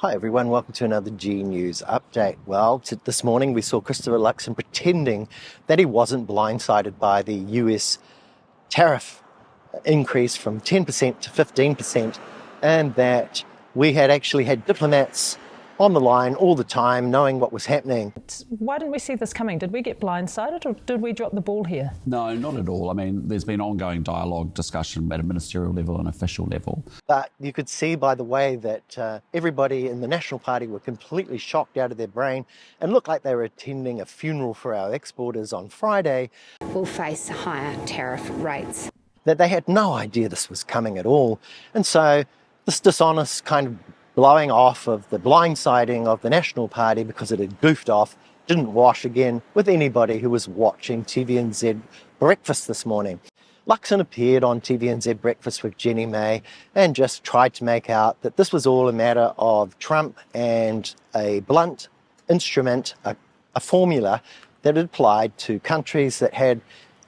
Hi everyone, welcome to another G News update. Well, this morning we saw Christopher Luxon pretending that he wasn't blindsided by the US tariff increase from 10% to 15%, and that we had actually had diplomats on the line all the time knowing what was happening. Why didn't we see this coming? Did we get blindsided or did we drop the ball here? No, not at all. I mean, there's been ongoing dialogue, discussion at a ministerial level and official level. But you could see by the way that everybody in the National Party were completely shocked out of their brain and looked like they were attending a funeral for our exporters on Friday. Will face higher tariff rates. That they had no idea this was coming at all. And so this dishonest kind of blowing off of the blindsiding of the National Party because it had goofed off didn't wash again with anybody who was watching TVNZ Breakfast this morning. Luxon appeared on TVNZ Breakfast with Jenny May and just tried to make out that this was all a matter of Trump and a blunt instrument, a formula that had applied to countries that had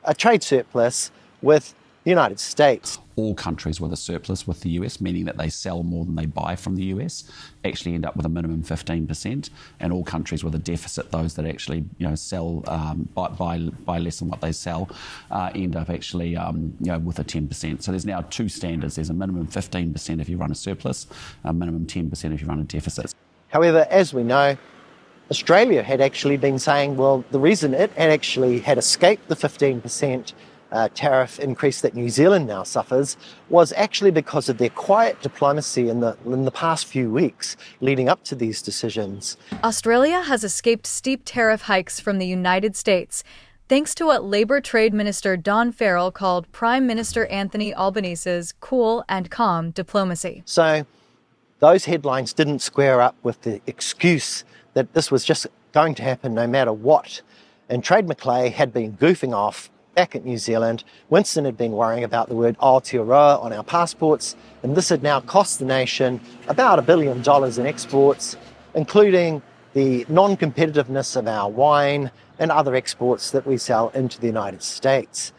a trade surplus with the United States. All countries with a surplus with the US, meaning that they sell more than they buy from the US, actually end up with a minimum 15%, and all countries with a deficit, those that actually sell buy less than what they sell, end up actually with a 10%. So there's now two standards. There's a minimum 15% if you run a surplus, a minimum 10% if you run a deficit. However, as we know, Australia had actually been saying, well, the reason it had actually had escaped the 15% tariff increase that New Zealand now suffers was actually because of their quiet diplomacy in the past few weeks leading up to these decisions. Australia has escaped steep tariff hikes from the United States thanks to what Labour Trade Minister Don Farrell called Prime Minister Anthony Albanese's cool and calm diplomacy. So those headlines didn't square up with the excuse that this was just going to happen no matter what. And Trade Macleay had been goofing off back at New Zealand. Winston had been worrying about the word Aotearoa on our passports, and this had now cost the nation about $1 billion in exports, including the non-competitiveness of our wine and other exports that we sell into the United States.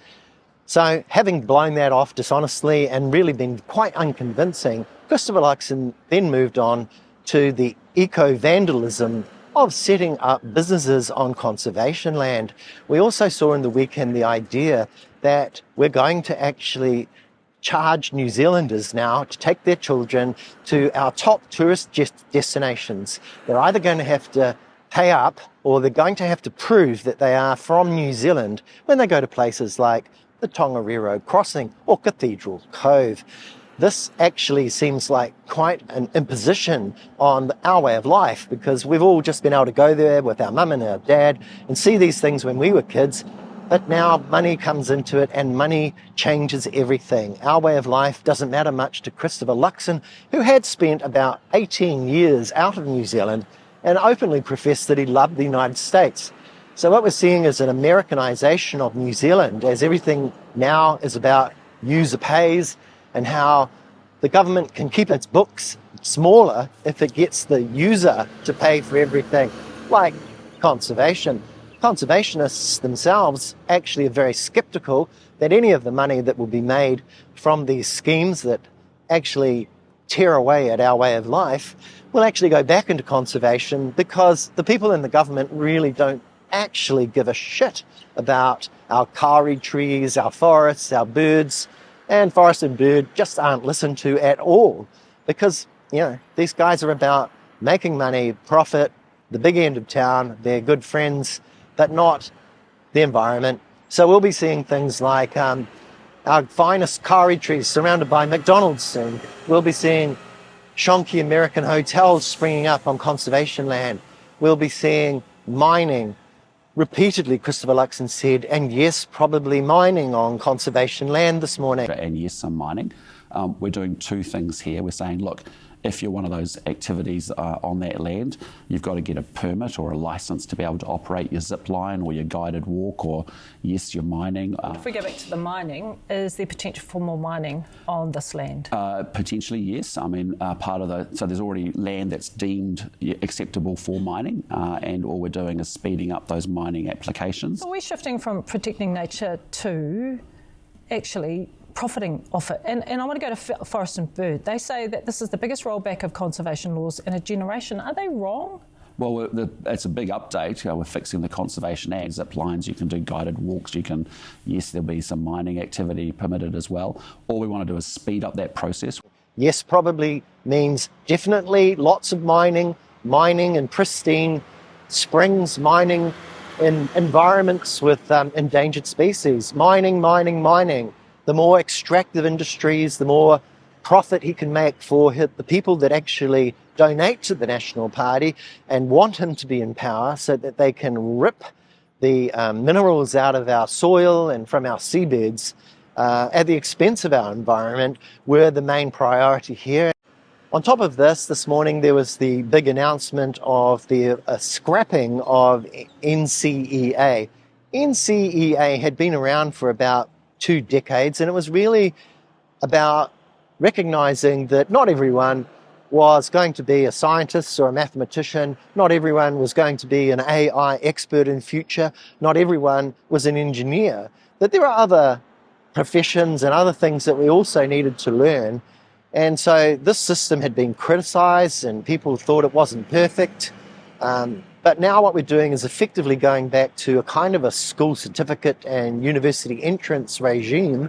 So having blown that off dishonestly and really been quite unconvincing, Christopher Luxon then moved on to the eco-vandalism of setting up businesses on conservation land. We also saw in the weekend the idea that we're going to actually charge New Zealanders now to take their children to our top tourist destinations. They're either going to have to pay up or they're going to have to prove that they are from New Zealand when they go to places like the Tongariro Crossing or Cathedral Cove. This actually seems like quite an imposition on our way of life because we've all just been able to go there with our mum and our dad and see these things when we were kids. But now money comes into it and money changes everything. Our way of life doesn't matter much to Christopher Luxon, who had spent about 18 years out of New Zealand and openly professed that he loved the United States. So what we're seeing is an Americanization of New Zealand as everything now is about user pays, and how the government can keep its books smaller if it gets the user to pay for everything, like conservation. Conservationists themselves actually are very skeptical that any of the money that will be made from these schemes that actually tear away at our way of life will actually go back into conservation because the people in the government really don't actually give a shit about our kauri trees, our forests, our birds. And forest and bird just aren't listened to at all because, these guys are about making money, profit, the big end of town, they're good friends, but not the environment. So we'll be seeing things like our finest kauri trees surrounded by McDonald's soon. We'll be seeing shonky American hotels springing up on conservation land. We'll be seeing mining. Repeatedly, Christopher Luxon said, and yes, probably mining on conservation land this morning. And yes, some mining. We're doing two things here. We're saying, look, if you're one of those activities on that land, you've got to get a permit or a licence to be able to operate your zip line or your guided walk or, yes, your mining. If we go back to the mining, is there potential for more mining on this land? Potentially, yes. I mean, so there's already land that's deemed acceptable for mining, and all we're doing is speeding up those mining applications. Are we shifting from protecting nature to actually profiting off it. And I want to go to Forest and Bird. They say that this is the biggest rollback of conservation laws in a generation. Are they wrong? Well, it's a big update. We're fixing the Conservation Act, zip lines, you can do guided walks, yes, there'll be some mining activity permitted as well. All we want to do is speed up that process. Yes, probably means definitely lots of mining in pristine springs, mining in environments with endangered species. Mining. The more extractive industries, the more profit he can make for the people that actually donate to the National Party and want him to be in power so that they can rip the minerals out of our soil and from our seabeds at the expense of our environment were the main priority here. On top of this morning there was the big announcement of the scrapping of NCEA. NCEA had been around for about 2 decades, and it was really about recognizing that not everyone was going to be a scientist or a mathematician, not everyone was going to be an AI expert in future, not everyone was an engineer, that there are other professions and other things that we also needed to learn. And so this system had been criticized and people thought it wasn't perfect. But now what we're doing is effectively going back to a kind of a school certificate and university entrance regime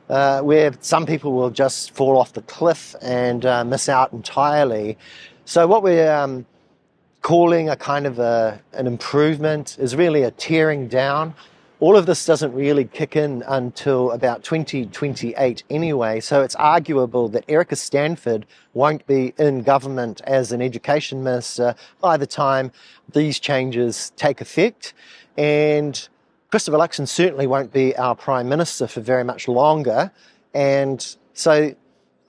where some people will just fall off the cliff and miss out entirely. So what we're calling a kind of an improvement is really a tearing down. All of this doesn't really kick in until about 2028 anyway, so it's arguable that Erica Stanford won't be in government as an education minister by the time these changes take effect. And Christopher Luxon certainly won't be our Prime Minister for very much longer. And so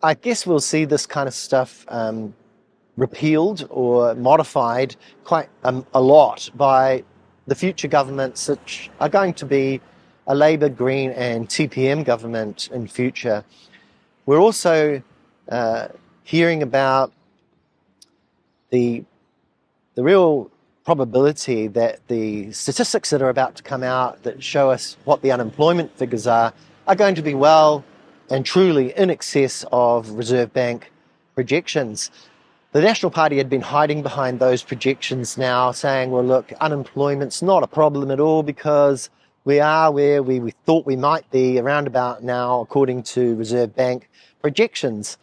I guess we'll see this kind of stuff repealed or modified quite a lot by the future governments, which are going to be a Labour, Green and TPM government in future. We're also hearing about the real probability that the statistics that are about to come out that show us what the unemployment figures are going to be well and truly in excess of Reserve Bank projections. The National Party had been hiding behind those projections now, saying, well, look, unemployment's not a problem at all because we are where we thought we might be around about now, according to Reserve Bank projections.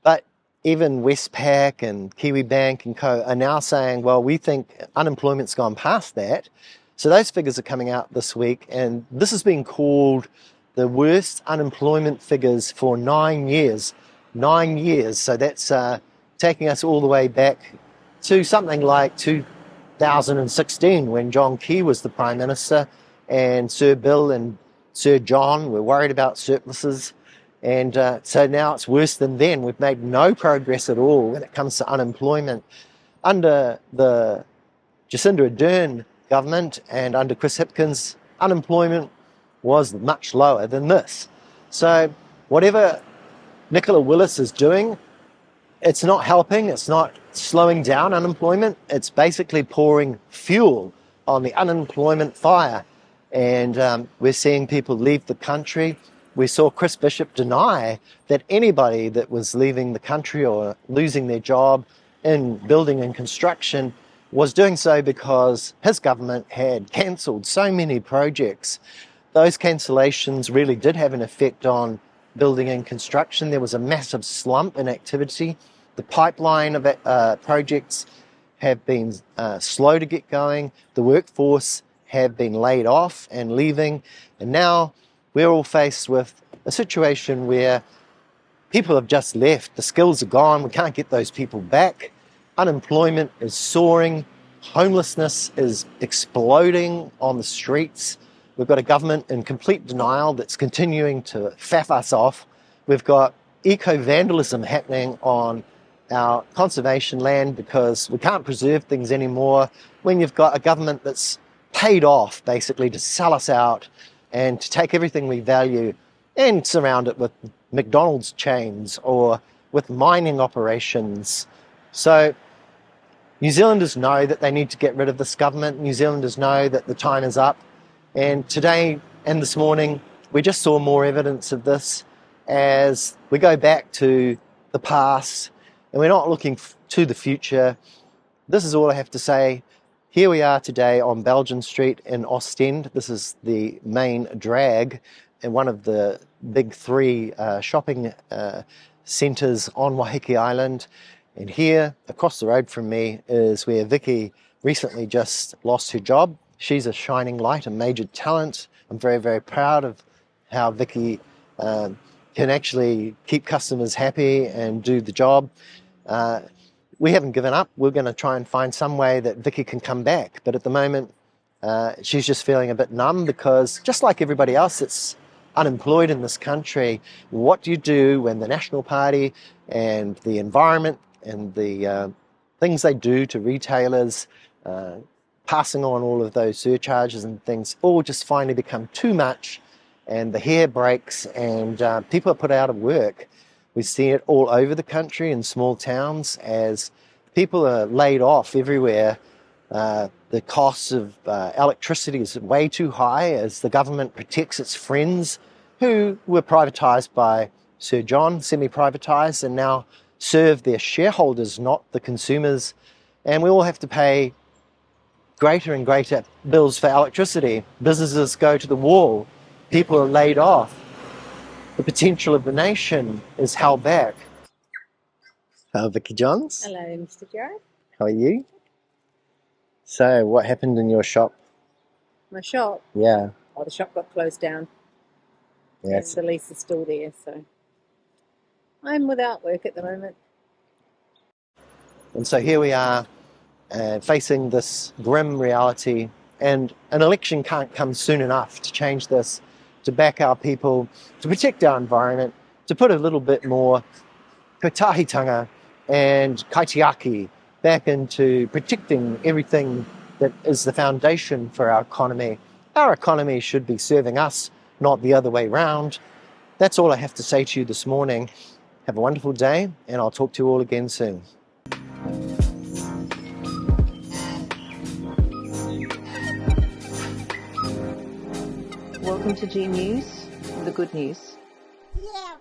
But even Westpac and Kiwibank and co are now saying, well, we think unemployment's gone past that. So those figures are coming out this week, and this has been called the worst unemployment figures for 9 years. 9 years. So that's taking us all the way back to something like 2016 when John Key was the Prime Minister and Sir Bill and Sir John were worried about surpluses. And so now it's worse than then. We've made no progress at all when it comes to unemployment. Under the Jacinda Ardern government and under Chris Hipkins, unemployment was much lower than this. So whatever Nicola Willis is doing, it's not helping, it's not slowing down unemployment, it's basically pouring fuel on the unemployment fire. And we're seeing people leave the country. We saw Chris Bishop deny that anybody that was leaving the country or losing their job in building and construction was doing so because his government had cancelled so many projects. Those cancellations really did have an effect on building and construction. There was a massive slump in activity. The pipeline of projects have been slow to get going. The workforce have been laid off and leaving. And now we're all faced with a situation where people have just left. The skills are gone. We can't get those people back. Unemployment is soaring. Homelessness is exploding on the streets. We've got a government in complete denial that's continuing to faff us off. We've got eco-vandalism happening on our conservation land because we can't preserve things anymore when you've got a government that's paid off basically to sell us out and to take everything we value and surround it with McDonald's chains or with mining operations. So New Zealanders know that they need to get rid of this government. New Zealanders know that the time is up. And today and this morning, we just saw more evidence of this. as we go back to the past and we're not looking to the future. This is all I have to say. Here we are today on Belgian Street in Ostend. This is the main drag and one of the big three shopping centres on Waiheke Island. And here, across the road from me, is where Vicky recently just lost her job. She's a shining light, a major talent. I'm very, very proud of how Vicky can actually keep customers happy and do the job. We haven't given up. We're going to try and find some way that Vicky can come back. But at the moment, she's just feeling a bit numb because, just like everybody else that's unemployed in this country, what do you do when the National Party and the environment and the things they do to retailers, passing on all of those surcharges and things, all just finally become too much and the hair breaks and people are put out of work. We see it all over the country in small towns as people are laid off everywhere. The cost of electricity is way too high as the government protects its friends who were privatised by Sir John, semi-privatised, and now serve their shareholders, not the consumers. And we all have to pay greater and greater bills for electricity. Businesses go to the wall. People are laid off. The potential of the nation is held back. Hello, Vicky Johns. Hello, Mr. Jared. How are you? So, what happened in your shop? My shop? Yeah. Oh, the shop got closed down. Yes. And the lease is still there, so I'm without work at the moment. And so here we are, facing this grim reality, and an election can't come soon enough to change this, to back our people, to protect our environment, to put a little bit more kotahitanga and kaitiaki back into protecting everything that is the foundation for our economy. Our economy should be serving us, not the other way round. That's all I have to say to you this morning. Have a wonderful day, and I'll talk to you all again soon. Welcome to G News, the good news. Yeah.